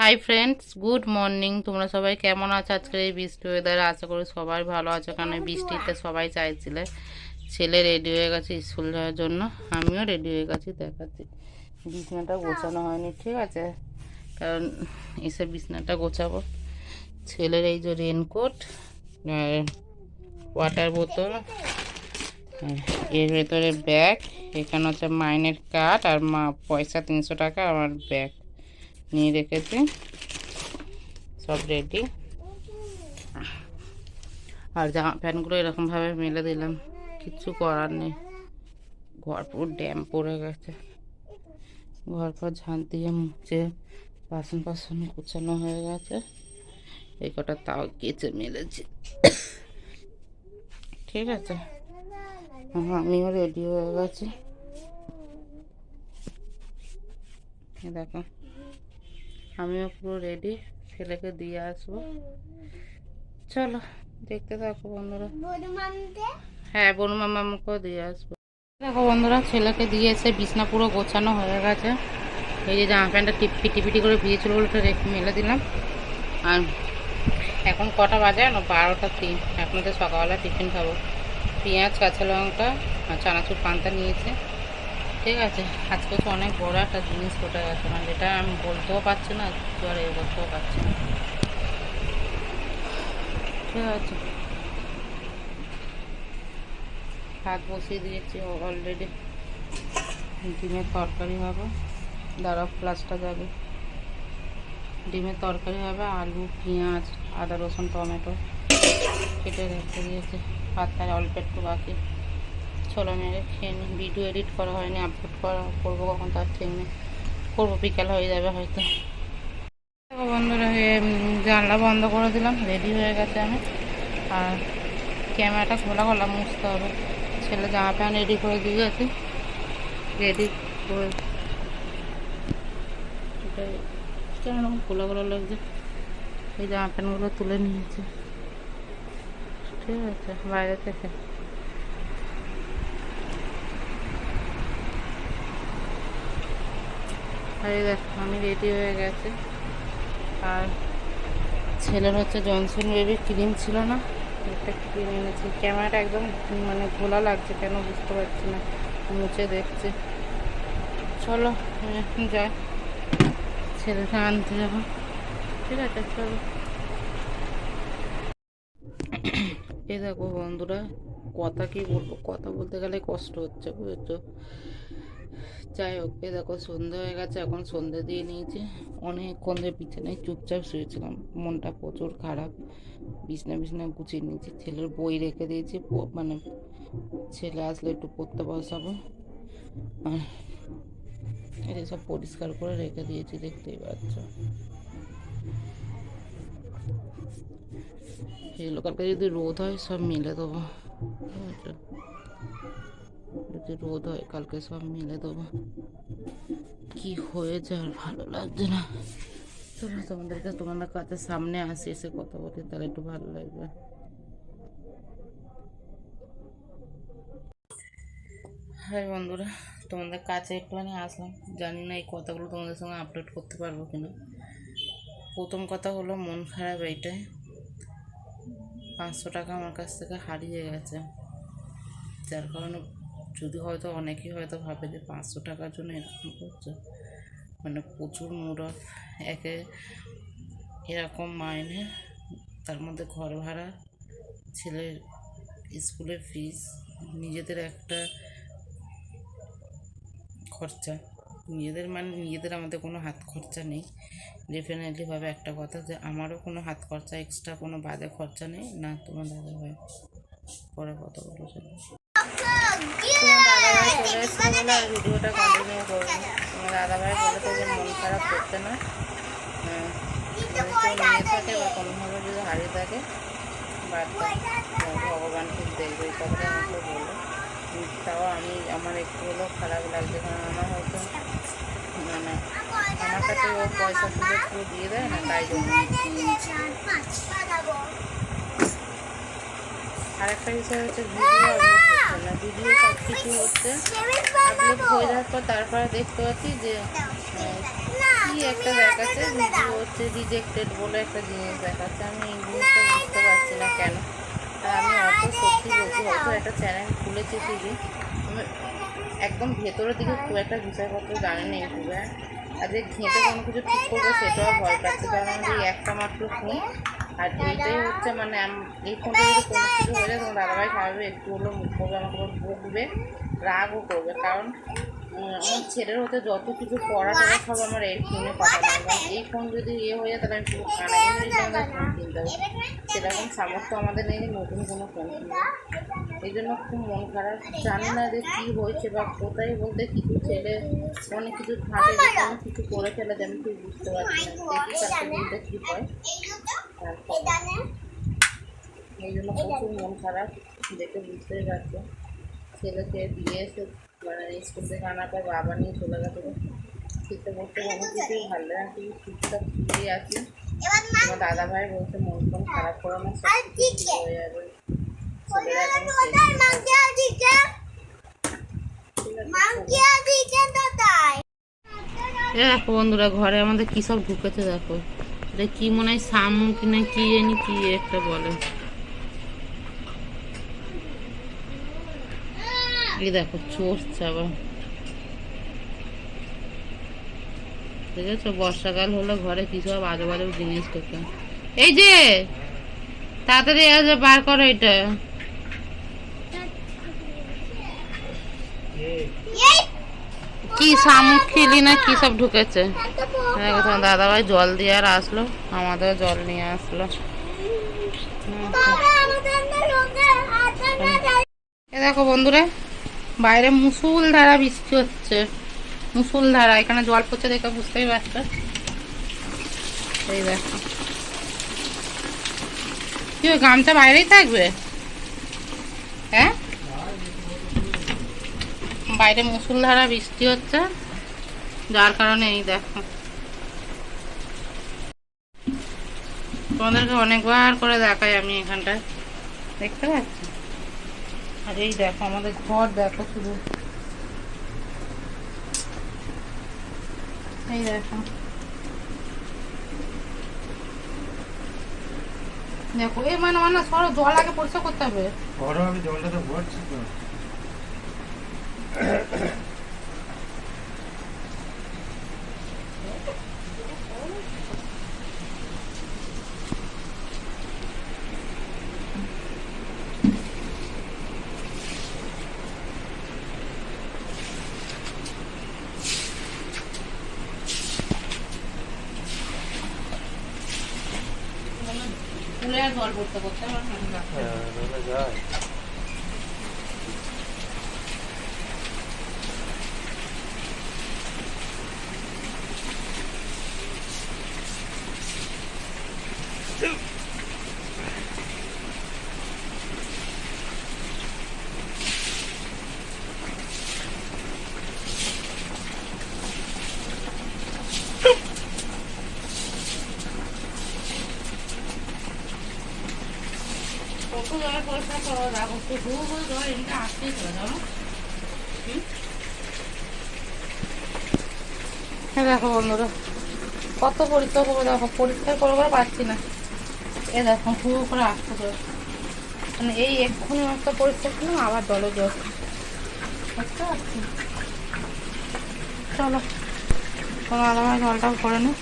Hi friends, good morning. তোমরা সবাই কেমন আছো? আজকের এই বৃষ্টি ওয়েদারে আশা করি সবাই ভালো আছো, কারণ এই বৃষ্টিতে সবাই চাইছিলে। ছেলে রেডি হয়ে গেছে স্কুল যাওয়ার জন্য, আমিও রেডি হয়ে গেছি। দেখাচ্ছি, বিছনাটা গোছানো হয়নি, ঠিক আছে? কারণ এসে বিছনাটা গোছাবো। ছেলের এই যে রেনকোট, ওয়াটার বোতল, এর ভেতরে ব্যাগ, এখানে হচ্ছে মাইনের কার্ড আর পয়সা 300 টাকা, আমার ব্যাগ নিয়ে রেখেছি। সব রেডি। আর জামা প্যান্টগুলো এরকমভাবে মেলে দিলাম, কিচ্ছু করার নেই। ঘর পুরো ড্যাম পড়ে গেছে। ঘর পর ঝাঁট দিয়ে মুছে বাসন গুছানো হয়ে গেছে। এই কটা তাও কেচে মেলেছি, ঠিক আছে? আমিও রেডি হয়ে গেছি। দেখো, আমিও পুরো রেডি, ছেলেকে দিয়ে আসবো। চলো দেখতে থাকো বন্ধুরা। হ্যাঁ, বনু মামাকেও দিয়ে আসবো। দেখো বন্ধুরা, ছেলেকে দিয়ে এসে বিছনা পুরো গোছানো হয়ে গেছে। এই যে জামা প্যান্টটা টিপিটি করে ভিজেছিল বলে রেখে মেলে দিলাম। আর এখন কটা বাজে না, 12টা 3। এখন তো সকালবেলা টিফিন খাবো। পেঁয়াজ, কাঁচা লঙ্কা আর চানাচুর পান্তা নিয়েছে, ঠিক আছে? আজকে তো অনেক বড় একটা জিনিস ঘটে গেছে, মানে যেটা আমি বলতেও পারছি না, আর এ করতেও পারছি না, ঠিক আছে? ভাত বসিয়ে দিয়েছি অলরেডি। ডিমের তরকারি হবে, দাঁড়াও ফ্লাশটা যাবে। ডিমের তরকারি হবে, আলু, পেঁয়াজ, আদা, রসুন, টমেটো কেটে রেখে দিয়েছে। ভাতটা অল্প একটু বাকি, ছোলা মেরে খেয়ে নিই। ভিডিও এডিট করা হয়নি, আপলোড করবো কখন তার ঠিক নেই। করবো, বিকাল হয়ে যাবে হয়তো। দেখো বন্ধুরা, জানলা বন্ধ করে দিলাম, রেডি হয়ে গেছে আমি। আর ক্যামেরাটা খোলা মুছতে হবে। ছেলে জামা প্যান্ট রেডি করে দিয়ে গেছে, রেডি করে কেমন খোলা লাগছে। এই জামা প্যান্টগুলো তুলে নিয়েছে, ঠিক আছে, বাইরে থেকে। আর এই দেখো, আমি রেডি হয়ে গেছে। আর ছেলের হচ্ছে জনসন বেবি ক্রিম ছিল না, একটা ক্রিম এনেছি। ক্যামেরাটা একদম মানে খোলা লাগছে, কেন বুঝতে পারছি না, মুছে দেখছি। চলো এখন যাই, ছেলেকে আনতে যাবো, ঠিক আছে? চলো। এই দেখো বন্ধুরা, কথা কি বলবো, কথা বলতে গেলে কষ্ট হচ্ছে, বুঝেছো? যাই হোক, এই দেখো সন্ধে হয়ে গেছে, এখন সন্ধে দিয়ে নিয়েছি। অনেকক্ষণ ধরে বিছানায় চুপচাপ শুয়েছিলাম, মনটা প্রচুর খারাপ। বিছনা গুছিয়ে নিয়েছি, ছেলের বই রেখে দিয়েছি, মানে ছেলে আসলে একটু পড়তে বসাবো। আর এটা সব পরিষ্কার করে রেখে দিয়েছি, দেখতেই পাচ্ছ। এগুলো কালকে যদি রোদ হয় সব মেলে দেবো, বুঝেছো? যদি রোদ হয় কালকে সব মেলে দেবো। কি হয়েছে আর ভালো লাগছে না। চলো তোমাদের কাছে সামনে আসি, এসে কথা বলি, তাহলে একটু ভালো লাগবে। হ্যাঁ বন্ধুরা, তোমাদের কাছে একটুখানি আসলাম। জানি না এই কথাগুলো তোমাদের সঙ্গে আপলোড করতে পারবো কিনা। প্রথম কথা হলো, মন খারাপ এইটাই, 500 টাকা আমার কাছ থেকে হারিয়ে গেছে। যার কারণে যদি হয়তো অনেকেই হয়তো ভাবে যে 500 টাকার জন্য এরকম করছে, মানে প্রচুর মুড অফ। একে এরকম মাইনে, তার মধ্যে ঘর ভাড়া, ছেলের স্কুলের ফিস, নিজেদের একটা খরচা, নিজেদের আমাদের কোনো হাত খরচা নেই। ডেফিনেটলিভাবে একটা কথা, যে আমারও কোনো হাত খরচা, এক্সট্রা কোনো বাজে খরচা নেই না। তোমার দাদাভাই পরে কথা বলো, তোমার দাদাভাই চলে এসেছে বলে আর ভিডিওটা কন্টিনিউ করবো। তোমার দাদাভাই বলেছে যে মন খারাপ করতে না, কেউ নিয়ে থাকে বা কোনোভাবে যদি হারিয়ে থাকে, বাদ ভগবান ঠিক দেখবে, এই কথাটা আমাকে বললো। তাও আমার একটু হলেও খারাপ লাগছে, কারণ আমার হয়তো মানে আমার কাছে ও পয়সা তুলে পুরো দিয়ে দেয় না, তাই জন্য। আর একটা বিষয় হচ্ছে, ভিডিও আপলোড হচ্ছে না। ভিডিও সব কিছু হচ্ছে, আপলোড হয়ে যাওয়ার পর তারপরে দেখতে পাচ্ছি যে কি একটা দেখাচ্ছে, ভিডিও হচ্ছে রিজেক্টেড বলে একটা জিনিস দেখাচ্ছে। আমি এই জিনিসটা বুঝতে পারছি না কেন। আর আমি অত সত্যি বলছি, হয়তো একটা চ্যানেল খুলেছি ঠিকই, আমি একদম ভেতরের দিকে খুব একটা বিষয়পত্র জানি না ইউটিউবে। আর যে ঘেঁটে কোনো কিছু ঠিক করবে সেটাও ভয় পাচ্ছে, কারণ আমাদের এই একটা মাত্র ফোন। আর এইটাই হচ্ছে মানে এই ফোনটা যদি কোনো কিছু হয়ে যায় তোমার দাদাভাই স্বাভাবিক একটু হলেও মুখ করবে, আমাকে বকবে, রাগও করবে। কারণ আমার ছেলের হতে যত কিছু পড়া টড়া সব আমার এই ফোনে পাঠানো, এবং এই ফোন যদি হয়ে যায় তাহলে আমি পুরো কানাগিনে আমাদের ফোন কিনতে হবে। সেরকম সামর্থ্য আমাদের নেই নতুন কোনো ফোন কিনবে। এই জন্য খুব মন খারাপ। জানি না যে কী হয়েছে বা কোথায়, বলতে কিছু ছেলে অনেক কিছু থাকে যে কোনো কিছু করে ফেলে যে আমি ঠিক বুঝতে পারছি না। দেখি কালকে দিনটা কী হয়। এই জন্য প্রচুর মন খারাপ, দেখে বুঝতেই পারছো। ছেলেকে দিয়ে এসে মানে স্কুল থেকে আনার পর বাবা নিয়ে চলে গেছে। শীতে পড়তে কোনো কিছুই ভালো লাগে না, শুধু শীতটা শুয়ে আছি। আমার দাদা ভাই বলছে মন ফোন খারাপ করে না, সব কিছু হয়ে যাবে। দেখো বন্ধুরা, ঘরে আমাদের কি সব ঢুকেছে দেখো। এটা কি মনে হয় শামুক কিনা কি জানি কি একটা বলে। এই দেখো চড়ছে আবার, ঠিক আছে। বর্ষাকাল হলো ঘরে কি সব আজে বাজে জিনিস ঢোকে। এই যে তাড়াতাড়ি আজ বার করো এটা। কি শামুক খিলি না কি সব ঢুকেছে। তোমার দাদাভাই জল দিয়ে আর আসলো, আমাদের জল নিয়ে আসলো। এ দেখো বন্ধুরা, বাইরে মুষলধারা বৃষ্টি হচ্ছে, মুষলধারা। এখানে জল পড়ছে দেখে বুঝতেই পারছো। এই দেখো কি গামছা বাইরেই থাকবে, হ্যাঁ। বাইরে মুষলধারা বৃষ্টি হচ্ছে, যার কারণে এই দেখো তোমাদেরকে অনেকবার করে দেখাই আমি এখানটায়, দেখতে পাচ্ছি। আর এই দেখো আমাদের ঘর দেখো শুধু, এই দেখো দেখো এই মানে মানে সরো, জল আগে পরিষ্কার করতে হবে। আমি জলটা তো ভরছি তো। ফুলে আর জল পড়তে করতে যায় কত জলে পরিষ্কার করো, দেখো শুধু জল এমনি আসতেই চলে যাবো। হ্যাঁ দেখো বন্ধুরা কত পরিষ্কার করবো, দেখো পরিষ্কার করে করে পাচ্ছি না। এ দেখো শুরু করে আসতে জল, মানে এই এক্ষুনি একটা পরিষ্কার করলাম আবার জলে জল, বুঝতে পারছি। চলো তোমার আলাদা জলটাও করে নি।